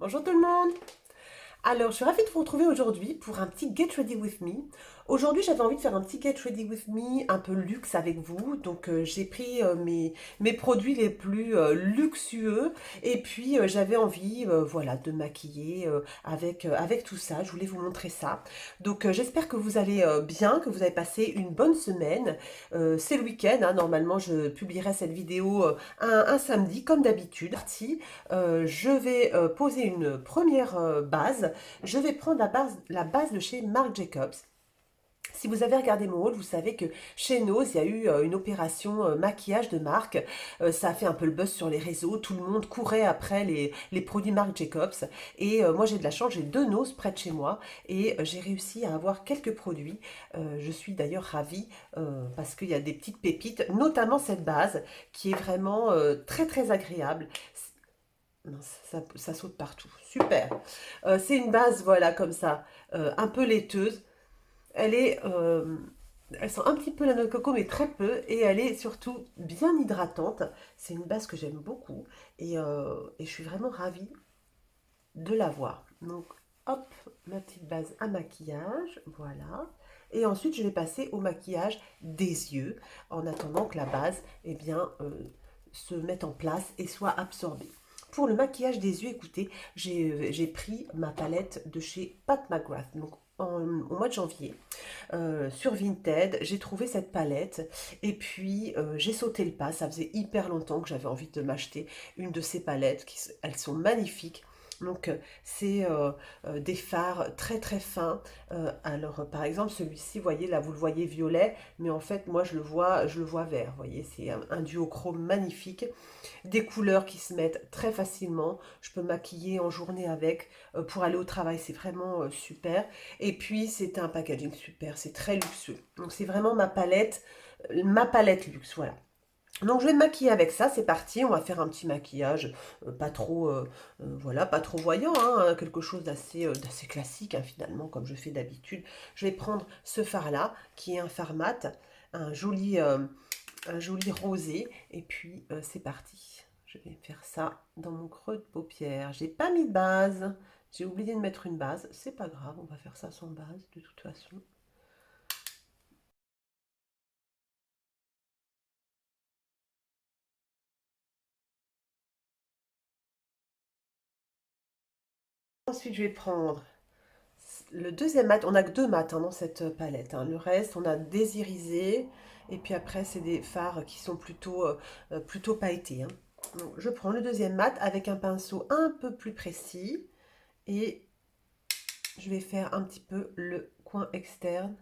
Bonjour tout le monde. Alors, je suis ravie de vous retrouver aujourd'hui pour un petit Get Ready With Me. Aujourd'hui, j'avais envie de faire un petit Get Ready With Me un peu luxe avec vous. Donc, j'ai pris mes produits les plus luxueux. Et puis, j'avais envie voilà, de maquiller avec tout ça. Je voulais vous montrer ça. Donc, j'espère que vous allez bien, que vous avez passé une bonne semaine. C'est le week-end, hein. Normalement, je publierai cette vidéo un samedi, comme d'habitude. Je vais poser une première base. Je vais prendre la base de chez Marc Jacobs. Si vous avez regardé mon haul, vous savez que chez Nose, il y a eu une opération maquillage de marque. Ça a fait un peu le buzz sur les réseaux. Tout le monde courait après les produits Marc Jacobs. Et moi, j'ai de la chance, j'ai deux Nose près de chez moi. Et j'ai réussi à avoir quelques produits. Je suis d'ailleurs ravie parce qu'il y a des petites pépites, notamment cette base qui est vraiment très très agréable. Mince, ça saute partout. Super. C'est une base, voilà, comme ça, un peu laiteuse. Elle est, elle sent un petit peu la noix de coco, mais très peu, et elle est surtout bien hydratante. C'est une base que j'aime beaucoup, et je suis vraiment ravie de l'avoir. Donc, hop, ma petite base à maquillage, voilà. Et ensuite, je vais passer au maquillage des yeux, en attendant que la base, eh bien, se mette en place et soit absorbée. Pour le maquillage des yeux, écoutez, j'ai pris ma palette de chez Pat McGrath. Donc, au mois de janvier, sur Vinted, j'ai trouvé cette palette et puis j'ai sauté le pas. Ça faisait hyper longtemps que j'avais envie de m'acheter une de ces palettes. Elles sont magnifiques. Donc, c'est des fards très très fins. Alors, par exemple, celui-ci, vous voyez, là, vous le voyez violet, mais en fait, moi, je le vois vert. Vous voyez, c'est un duochrome magnifique. Des couleurs qui se mettent très facilement. Je peux maquiller en journée avec. Pour aller au travail, c'est vraiment super. Et puis, c'est un packaging super. C'est très luxueux. Donc, c'est vraiment ma palette luxe. Voilà. Donc je vais me maquiller avec ça, c'est parti, on va faire un petit maquillage, pas trop, voilà, pas trop voyant, hein, quelque chose d'assez classique, hein, finalement, comme je fais d'habitude. Je vais prendre ce fard-là, qui est un fard mat, un joli, euh, un joli rosé, et puis c'est parti. Je vais faire ça dans mon creux de paupière. J'ai pas mis de base, j'ai oublié de mettre une base, c'est pas grave, on va faire ça sans base, de toute façon. Ensuite, je vais prendre le deuxième mat, on n'a que deux mats hein, dans cette palette, hein. Le reste, on a des irisés. Et puis après, c'est des fards qui sont plutôt pailletés, hein. Donc, je prends le deuxième mat avec un pinceau un peu plus précis. Et je vais faire un petit peu le coin externe,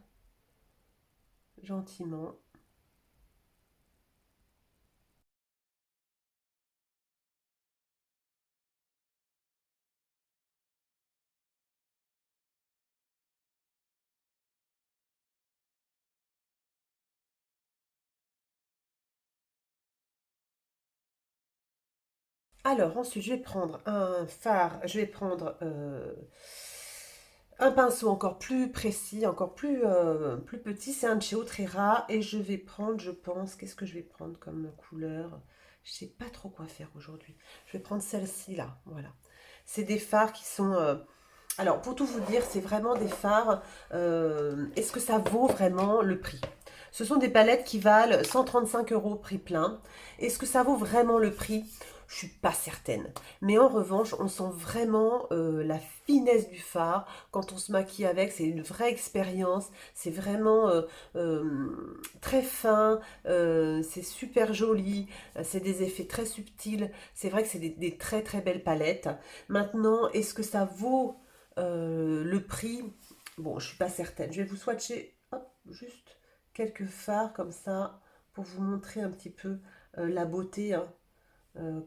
gentiment. Alors, ensuite, je vais prendre un fard, je vais prendre un pinceau encore plus précis, encore plus petit, c'est un Cheo-Trera et je vais prendre, je pense, qu'est-ce que je vais prendre comme couleur? Je sais pas trop quoi faire aujourd'hui. Je vais prendre celle-ci là, voilà. C'est des fards qui sont... alors, pour tout vous dire, c'est vraiment des fards. Est-ce que ça vaut vraiment le prix? Ce sont des palettes qui valent 135 euros prix plein. Est-ce que ça vaut vraiment le prix? Je suis pas certaine. Mais en revanche, on sent vraiment la finesse du fard. Quand on se maquille avec, c'est une vraie expérience. C'est vraiment très fin. C'est super joli. C'est des effets très subtils. C'est vrai que c'est des très très belles palettes. Maintenant, est-ce que ça vaut le prix? Bon, je suis pas certaine. Je vais vous swatcher hop, juste quelques fards comme ça pour vous montrer un petit peu la beauté hein,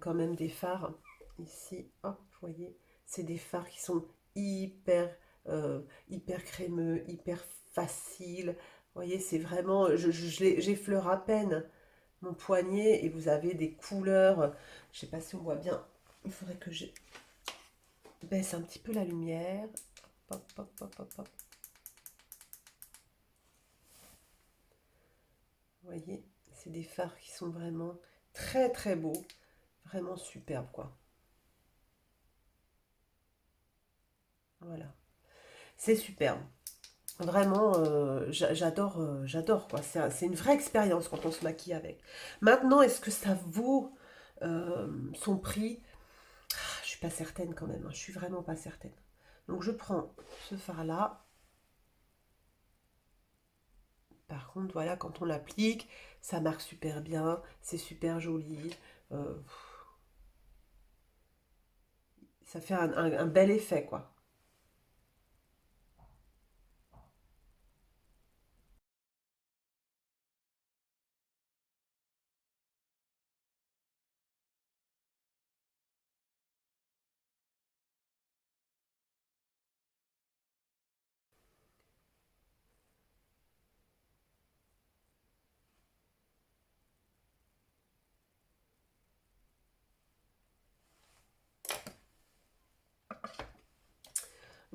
quand même des fards. Ici, hop, vous voyez, c'est des fards qui sont hyper crémeux, hyper faciles. Vous voyez, c'est vraiment, j'effleure à peine mon poignet et vous avez des couleurs. Je sais pas si on voit bien. Il faudrait que je baisse un petit peu la lumière. Hop, hop, hop, hop, hop. Vous voyez, c'est des fards qui sont vraiment très très beaux, vraiment superbes quoi. C'est superbe. Vraiment, j'adore quoi. C'est une vraie expérience quand on se maquille avec. Maintenant, est-ce que ça vaut son prix? Je suis pas certaine quand même, hein. Je suis vraiment pas certaine. Donc je prends ce fard-là. Par contre, voilà, quand on l'applique, ça marque super bien, c'est super joli. euh, Ça fait un bel effet, quoi.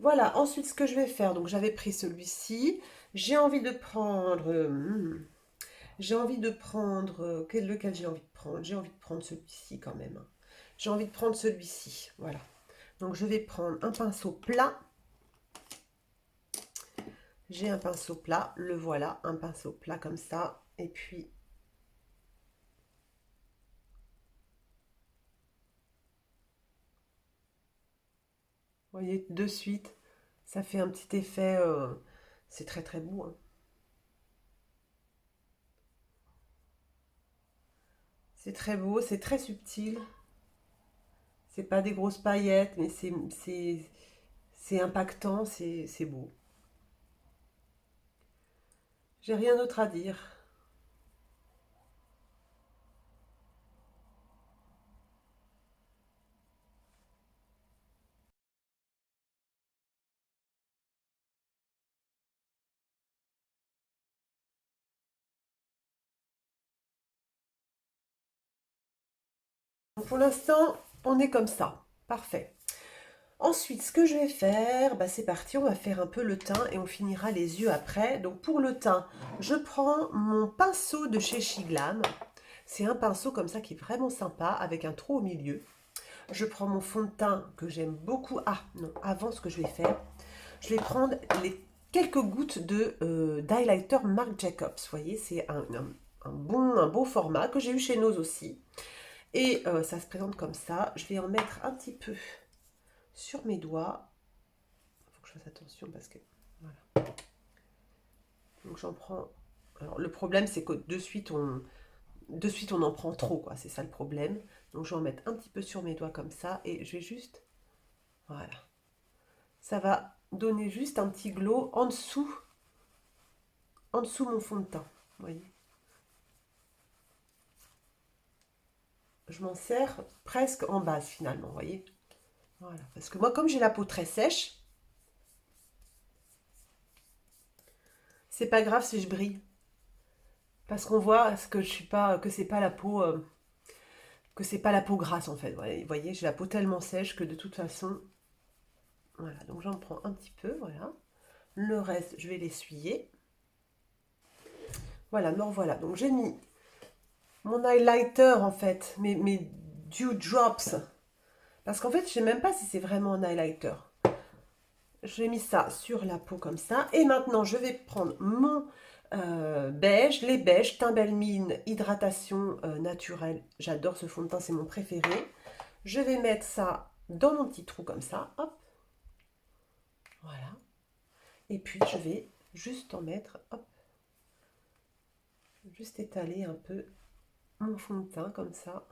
Voilà, ensuite ce que je vais faire, donc j'avais pris celui-ci, j'ai envie de prendre, j'ai envie de prendre, lequel j'ai envie de prendre? J'ai envie de prendre celui-ci quand même, hein. J'ai envie de prendre celui-ci, voilà. Donc je vais prendre un pinceau plat, j'ai un pinceau plat, le voilà, un pinceau plat comme ça, et puis, vous voyez, de suite, ça fait un petit effet, c'est très très beau, hein. C'est très beau, c'est très subtil. C'est pas des grosses paillettes, mais c'est impactant, c'est beau. J'ai rien d'autre à dire. Donc pour l'instant, on est comme ça. Parfait. Ensuite, ce que je vais faire, bah c'est parti, on va faire un peu le teint et on finira les yeux après. Donc pour le teint, je prends mon pinceau de chez Shiglam. C'est un pinceau comme ça qui est vraiment sympa avec un trou au milieu. Je prends mon fond de teint que j'aime beaucoup. Ah non, avant ce que je vais faire, je vais prendre les quelques gouttes de d'highlighter Marc Jacobs. Vous voyez, c'est un beau format que j'ai eu chez Nose aussi. Et ça se présente comme ça. Je vais en mettre un petit peu sur mes doigts. Il faut que je fasse attention parce que... Voilà. Donc j'en prends... Alors le problème c'est que de suite on en prend trop, quoi. C'est ça le problème. Donc je vais en mettre un petit peu sur mes doigts comme ça. Et je vais juste... Voilà. Ça va donner juste un petit glow en dessous mon fond de teint. Vous voyez, je m'en sers presque en base finalement, vous voyez. Voilà, parce que moi comme j'ai la peau très sèche, c'est pas grave si je brille. Parce qu'on voit que je suis pas, que c'est pas la peau, que c'est pas la peau grasse en fait. Voilà, vous voyez, j'ai la peau tellement sèche que de toute façon, voilà. Donc j'en prends un petit peu, voilà. Le reste, je vais l'essuyer. Voilà, me revoilà. Donc j'ai mis mon highlighter en fait, mes dew drops. Parce qu'en fait, je sais même pas si c'est vraiment un highlighter. J'ai mis ça sur la peau comme ça. Et maintenant, je vais prendre mon beige, les beiges, Timbelle Mine, hydratation naturelle. J'adore ce fond de teint, c'est mon préféré. Je vais mettre ça dans mon petit trou comme ça. Hop, voilà. Et puis, je vais juste en mettre, hop, juste étaler un peu mon fond de teint comme ça.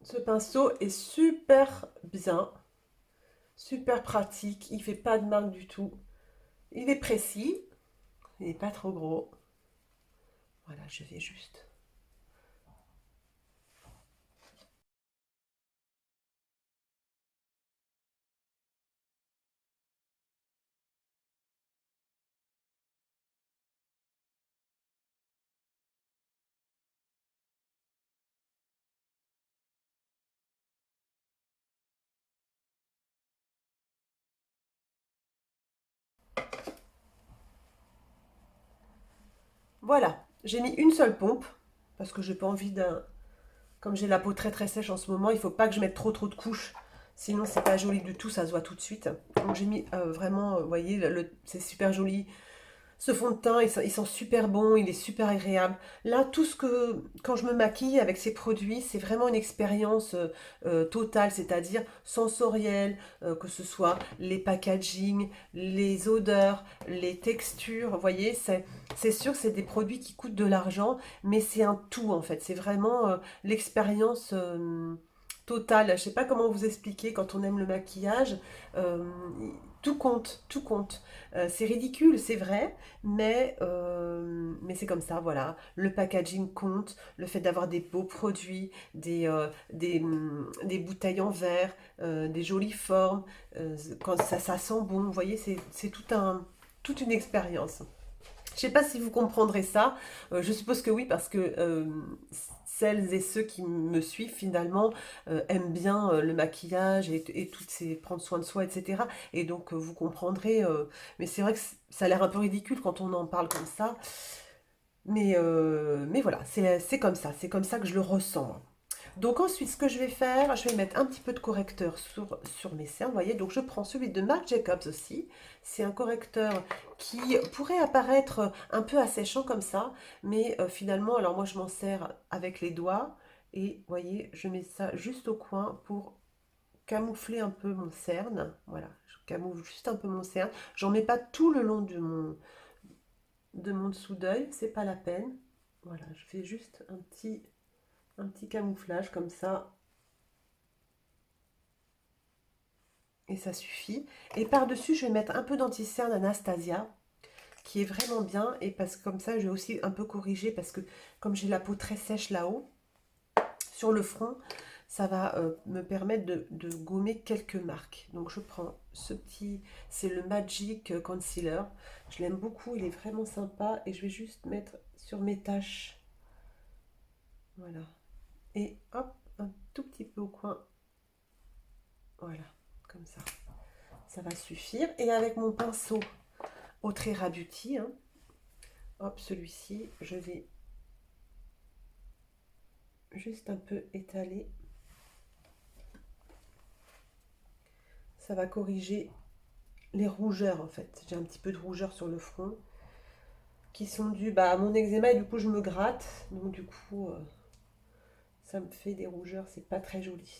Ce pinceau est super bien, super pratique. Il fait pas de marque du tout. Il est précis, il n'est pas trop gros. Voilà, je vais juste. Voilà, j'ai mis une seule pompe parce que j'ai pas envie d'un. Comme j'ai la peau très très sèche en ce moment, il faut pas que je mette trop trop de couches. Sinon, c'est pas joli du tout, ça se voit tout de suite. Donc j'ai mis vraiment, vous voyez, c'est super joli. Ce fond de teint, il sent super bon, il est super agréable. Là, tout ce que, quand je me maquille avec ces produits, c'est vraiment une expérience totale, c'est-à-dire sensorielle, que ce soit les packaging, les odeurs, les textures. Vous voyez, c'est sûr que c'est des produits qui coûtent de l'argent, mais c'est un tout en fait. C'est vraiment l'expérience totale. Je sais pas comment vous expliquer quand on aime le maquillage. euh, tout compte, tout compte. C'est ridicule, c'est vrai, mais c'est comme ça, voilà. Le packaging compte, le fait d'avoir des beaux produits, des bouteilles en verre, des jolies formes, quand ça sent bon, vous voyez, c'est toute une expérience. Je ne sais pas si vous comprendrez ça. Je suppose que oui, parce que celles et ceux qui me suivent finalement aiment bien le maquillage et toutes ces prendre soin de soi, etc. Et donc vous comprendrez. Mais c'est vrai que ça a l'air un peu ridicule quand on en parle comme ça. Mais voilà, c'est comme ça que je le ressens. Donc ensuite, ce que je vais faire, je vais mettre un petit peu de correcteur sur mes cernes, vous voyez. Donc je prends celui de Marc Jacobs aussi. C'est un correcteur qui pourrait apparaître un peu asséchant comme ça, mais finalement, alors moi je m'en sers avec les doigts et vous voyez, je mets ça juste au coin pour camoufler un peu mon cerne. Voilà, je camoufle juste un peu mon cerne. J'en mets pas tout le long de mon dessous d'œil, c'est pas la peine. Voilà, je fais juste un petit camouflage comme ça et ça suffit. Et par-dessus, je vais mettre un peu d'anti-cerne Anastasia qui est vraiment bien et parce que comme ça, je vais aussi un peu corriger parce que comme j'ai la peau très sèche là-haut, sur le front, ça va me permettre de gommer quelques marques. Donc je prends ce petit, c'est le Magic Concealer. Je l'aime beaucoup, il est vraiment sympa et je vais juste mettre sur mes taches. Voilà. Et hop, un tout petit peu au coin. Voilà, comme ça. Ça va suffire. Et avec mon pinceau Autrera Beauty, hein, hop, celui-ci, je vais juste un peu étaler. Ça va corriger les rougeurs en fait. J'ai un petit peu de rougeur sur le front qui sont dues à mon eczéma et du coup je me gratte. Donc du coup ça me fait des rougeurs, c'est pas très joli.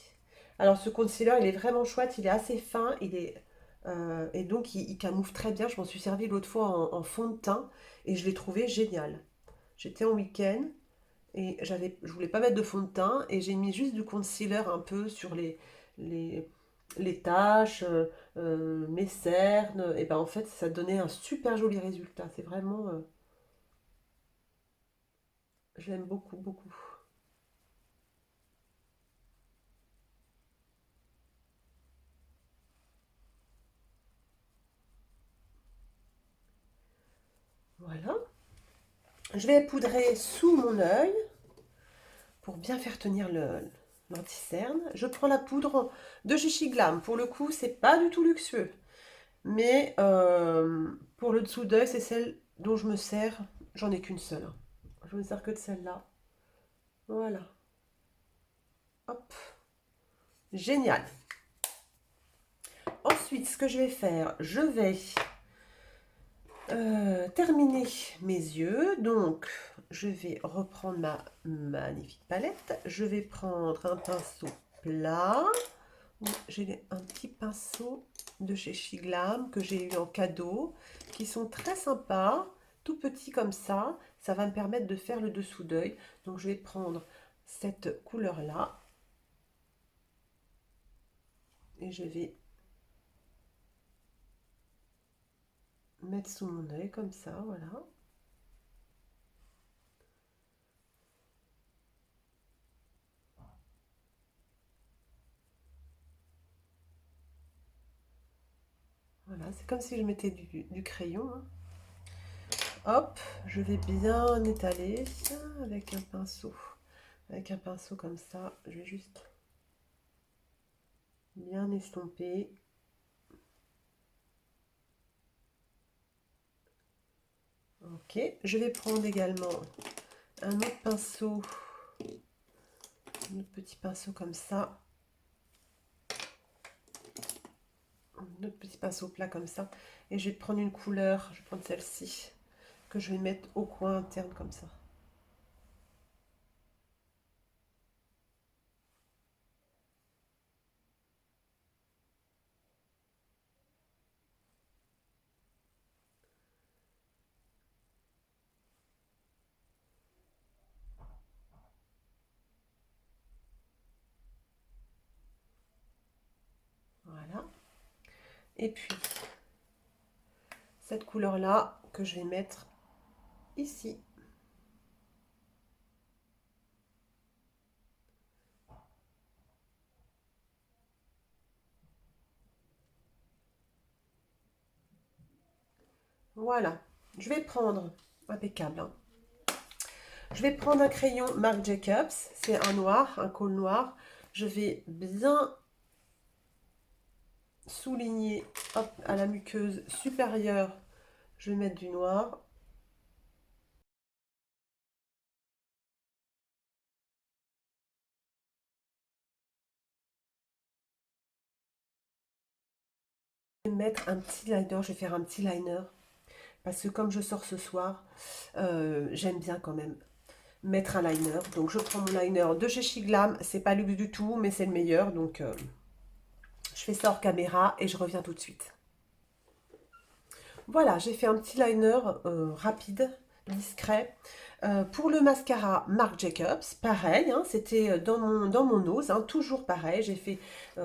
Alors ce concealer il est vraiment chouette, il est assez fin, et donc il camoufle très bien. Je m'en suis servi l'autre fois en fond de teint et je l'ai trouvé génial. J'étais en week-end et je voulais pas mettre de fond de teint et j'ai mis juste du concealer un peu sur les, les taches, mes cernes. Et ben en fait, ça donnait un super joli résultat. C'est vraiment, j'aime beaucoup, beaucoup. Voilà. Je vais poudrer sous mon œil pour bien faire tenir l'anti-cerne. Je prends la poudre de chez Shiglam. Pour le coup, c'est pas du tout luxueux. Mais pour le dessous d'œil, c'est celle dont je me sers. J'en ai qu'une seule, hein. Je me sers que de celle-là. Voilà. Hop. Génial. Ensuite, ce que je vais faire, je vais terminer mes yeux. Donc, je vais reprendre ma magnifique palette. Je vais prendre un pinceau plat. J'ai un petit pinceau de chez Shiglam que j'ai eu en cadeau, qui sont très sympas, tout petits comme ça. Ça va me permettre de faire le dessous d'œil. Donc, je vais prendre cette couleur-là et je vais mettre sous mon œil comme ça, voilà. Voilà, c'est comme si je mettais du crayon, hein. Hop, je vais bien étaler ça avec un pinceau. Avec un pinceau comme ça, je vais juste bien estomper. Ok, je vais prendre également un autre pinceau, un autre petit pinceau comme ça. Notre petit pinceau plat comme ça. Et je vais prendre une couleur, je vais prendre celle-ci, que je vais mettre au coin interne comme ça. Voilà. Et puis, cette couleur-là que je vais mettre ici. Voilà. Je vais prendre, impeccable, hein. Je vais prendre un crayon Marc Jacobs, c'est un noir, un col noir. Je vais bien souligner, hop, à la muqueuse supérieure. Je vais mettre du noir. Je vais mettre un petit liner, je vais faire un petit liner. Parce que comme je sors ce soir, j'aime bien quand même mettre un liner. Donc je prends mon liner de chez Shiglam. C'est pas luxe du tout, mais c'est le meilleur. Donc je fais ça hors caméra et je reviens tout de suite. Voilà, j'ai fait un petit liner rapide, discret. Pour le mascara Marc Jacobs, pareil, hein, c'était dans mon nose, hein, toujours pareil. J'ai fait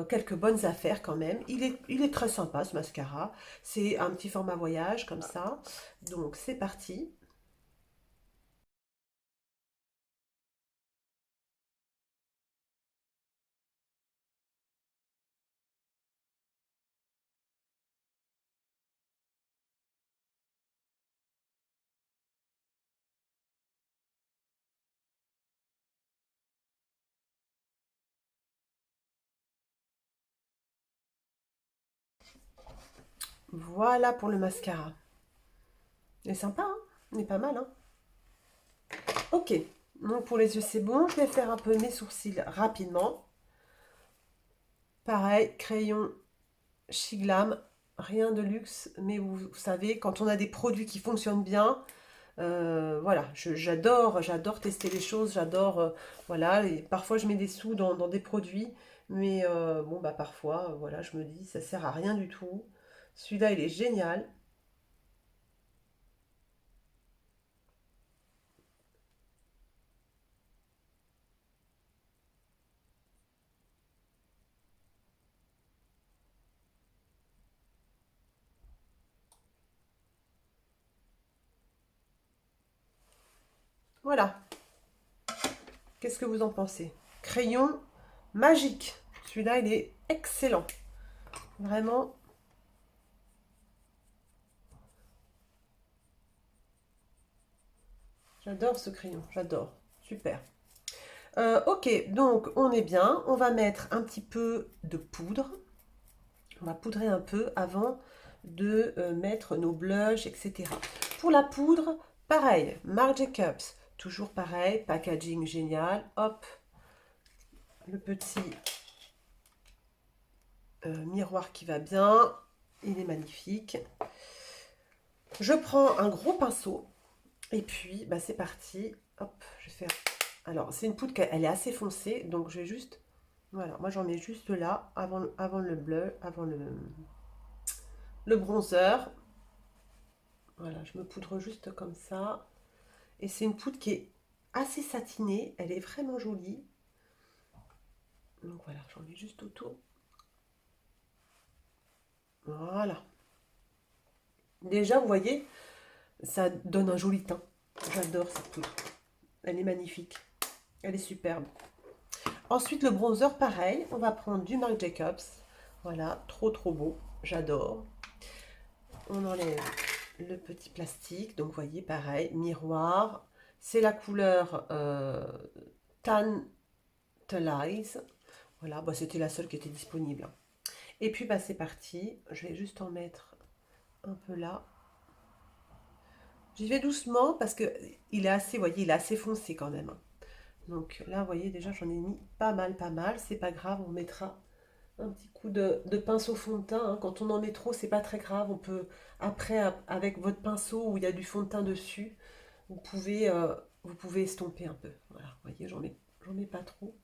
quelques bonnes affaires quand même. Il est très sympa ce mascara. C'est un petit format voyage comme ça. Donc c'est parti. Voilà pour le mascara. Il est sympa, hein? Il est pas mal, hein? Ok, donc pour les yeux c'est bon. Je vais faire un peu mes sourcils rapidement. Pareil, crayon Shiglam, rien de luxe, mais vous savez, quand on a des produits qui fonctionnent bien, voilà, j'adore tester les choses, j'adore, voilà, et parfois je mets des sous dans des produits, mais bon, bah parfois, voilà, je me dis, ça sert à rien du tout. Celui-là, il est génial. Voilà, qu'est-ce que vous en pensez? Crayon magique. Celui-là, il est excellent. Vraiment, j'adore ce crayon, j'adore. Super. Ok, donc on est bien. On va mettre un petit peu de poudre. On va poudrer un peu avant de mettre nos blushs, etc. Pour la poudre, pareil, Marc Jacobs, toujours pareil, packaging génial. Hop, le petit miroir qui va bien. Il est magnifique. Je prends un gros pinceau et puis bah, c'est parti. Hop, je vais faire. Alors, c'est une poudre qui elle est assez foncée, donc je vais juste. Voilà, moi j'en mets juste là avant le bleu, avant le bronzer. Voilà, je me poudre juste comme ça. Et c'est une poudre qui est assez satinée. Elle est vraiment jolie. Donc voilà, j'en mets juste autour. Voilà. Déjà, vous voyez, ça donne un joli teint. J'adore cette poudre. Elle est magnifique. Elle est superbe. Ensuite, le bronzer, pareil. On va prendre du Marc Jacobs. Voilà, trop beau. J'adore. On enlève le petit plastique. Donc, vous voyez, pareil, miroir. C'est la couleur Tantalize. Voilà, bah, c'était la seule qui était disponible. Et puis, bah, c'est parti. Je vais juste en mettre un peu là. J'y vais doucement parce que il est assez, vous voyez, il est assez foncé quand même. Donc là, vous voyez, déjà, j'en ai mis pas mal. C'est pas grave, on mettra Un petit coup de pinceau fond de teint, hein. Quand on en met trop, c'est pas très grave. On peut, après, avec votre pinceau où il y a du fond de teint dessus, vous pouvez, euh, vous pouvez estomper un peu. Voilà, vous voyez, j'en mets pas trop.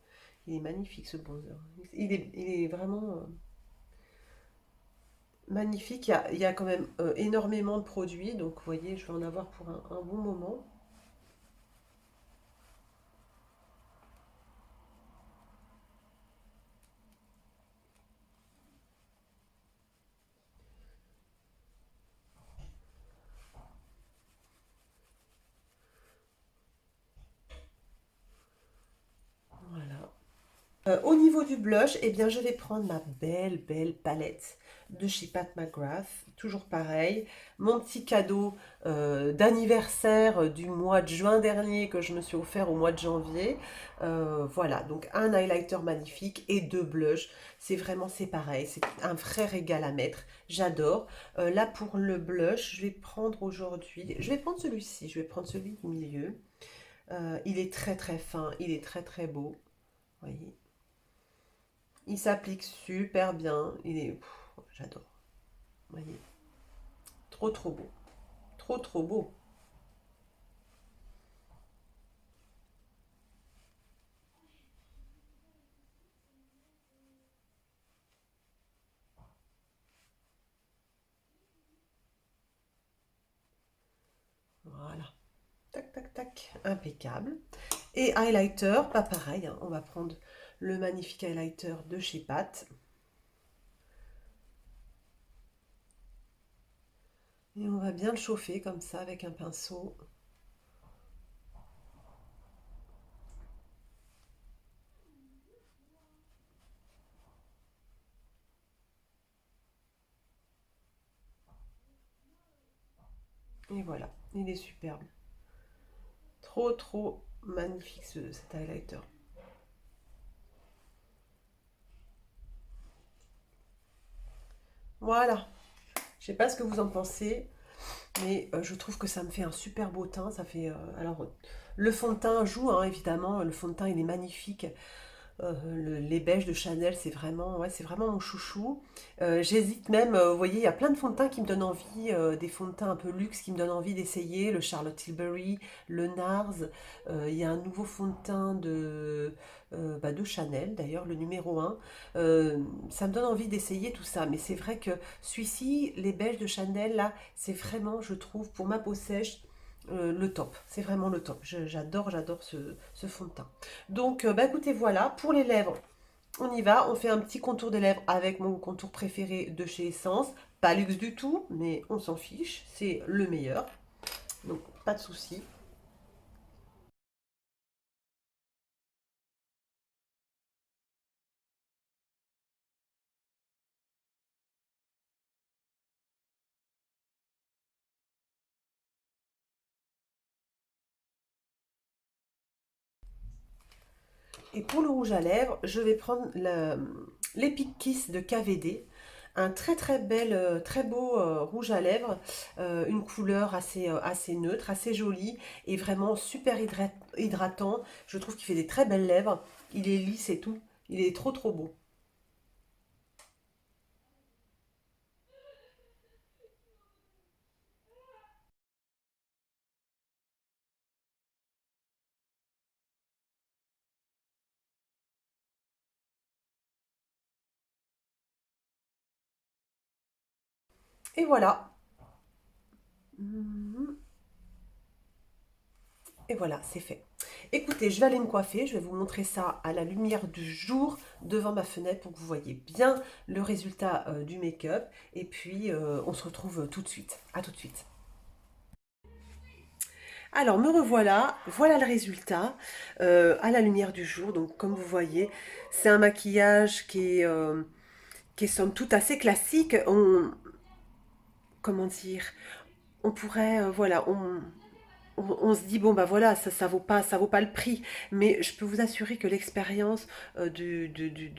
Il est magnifique ce bronzer. Il est vraiment magnifique. Il y a quand même énormément de produits. Donc, vous voyez, je vais en avoir pour un bon moment. Voilà. Au niveau du blush, eh bien, je vais prendre ma belle palette de chez Pat McGrath. Toujours pareil. Mon petit cadeau d'anniversaire du mois de juin dernier que je me suis offert au mois de janvier. Voilà, donc un highlighter magnifique et deux blushs. C'est pareil. C'est un vrai régal à mettre. J'adore. Là, pour le blush, je vais prendre aujourd'hui... Je vais prendre celui-ci. Je vais prendre celui du milieu. Il est très fin. Il est très beau. Voyez. Il s'applique super bien. Il est... J'adore. Vous voyez. Trop beau. Trop beau. Voilà. Tac. Impeccable. Et highlighter, pas pareil, hein. On va prendre le magnifique highlighter de chez Pat. Et on va bien le chauffer comme ça avec un pinceau. Et voilà, il est superbe. Trop magnifique cet highlighter. Voilà. Je sais pas ce que vous en pensez, mais je trouve que ça me fait un super beau teint. Ça fait, alors, le fond de teint joue, hein, évidemment. Le fond de teint, il est magnifique. Les beiges de Chanel, c'est vraiment mon chouchou. J'hésite même, vous voyez, il y a plein de fonds de teint qui me donnent envie, des fonds de teint un peu luxe qui me donnent envie d'essayer. Le Charlotte Tilbury, le NARS. Il y a un nouveau fond de teint de Chanel, d'ailleurs, le numéro 1. Ça me donne envie d'essayer tout ça. Mais c'est vrai que celui-ci, les beiges de Chanel, là, c'est vraiment, je trouve, pour ma peau sèche, le top. C'est vraiment le top. J'adore ce fond de teint. Donc, bah écoutez, voilà, pour les lèvres, on y va. On fait un petit contour des lèvres avec mon contour préféré de chez Essence. Pas luxe du tout, mais on s'en fiche. C'est le meilleur. Donc, pas de souci. Et pour le rouge à lèvres, je vais prendre l'Epic Kiss de KVD. Un très bel, très beau rouge à lèvres, une couleur assez neutre, assez jolie et vraiment super hydratant. Je trouve qu'il fait des très belles lèvres. Il est lisse et tout. Il est trop beau. Et voilà. Mhm. Et voilà, c'est fait. Écoutez, je vais aller me coiffer. Je vais vous montrer ça à la lumière du jour devant ma fenêtre pour que vous voyez bien le résultat du make-up. Et puis, on se retrouve tout de suite. À tout de suite. Alors, me revoilà. Voilà le résultat à la lumière du jour. Donc, comme vous voyez, c'est un maquillage qui est somme toute assez classique. Comment dire? On pourrait, voilà, on se dit bon bah voilà ça vaut pas le prix, mais je peux vous assurer que l'expérience euh, du, du, du-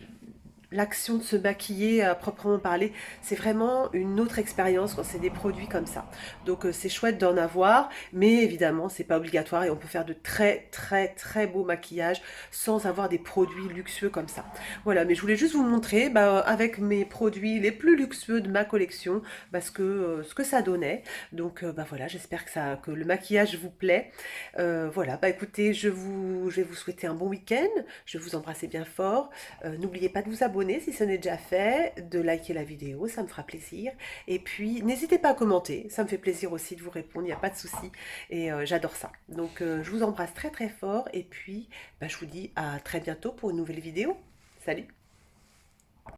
l'action de se maquiller à proprement parler, c'est vraiment une autre expérience quand c'est des produits comme ça. Donc c'est chouette d'en avoir, mais évidemment c'est pas obligatoire et on peut faire de très très très beaux maquillages sans avoir des produits luxueux comme ça. Voilà, mais je voulais juste vous montrer avec mes produits les plus luxueux de ma collection, ce que ça donnait. Donc voilà, j'espère que le maquillage vous plaît. Voilà, écoutez, je vais vous souhaiter un bon week-end, je vais vous embrasser bien fort. N'oubliez pas de vous abonner si ce n'est déjà fait, de liker la vidéo, ça me fera plaisir. Et puis, n'hésitez pas à commenter, ça me fait plaisir aussi de vous répondre, il n'y a pas de souci. Et j'adore ça. Donc, je vous embrasse très très fort. Et puis, je vous dis à très bientôt pour une nouvelle vidéo. Salut!